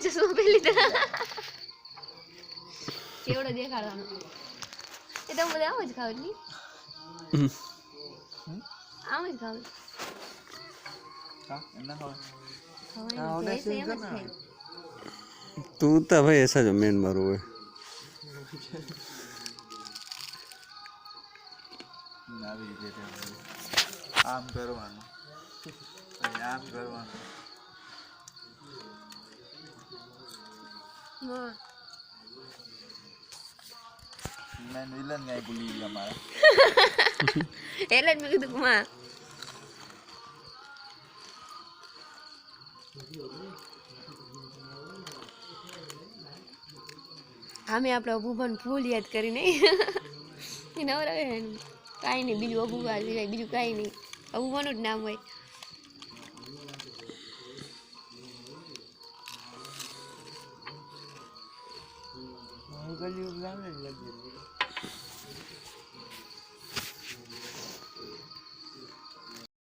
ચશ્મા પહેરી લીધા કેવડો દેખાડવાનો એ તો બધા આમ જ ખાવ ની આમ જ ખાવ तू तो भाई ऐसा जो मेन मारो है आम करवाना आम करवाना मैं विलन गए भूली गया हमारा એટલે જ મેં કીધું માં આમે આપણે અબુભાન ફૂલ યાદ કરી નહીં એ નવરા કાંઈ નહીં બીજું અબુભા સિવાય બીજું કાંઈ નહીં અબુભાનું જ નામ હોય गली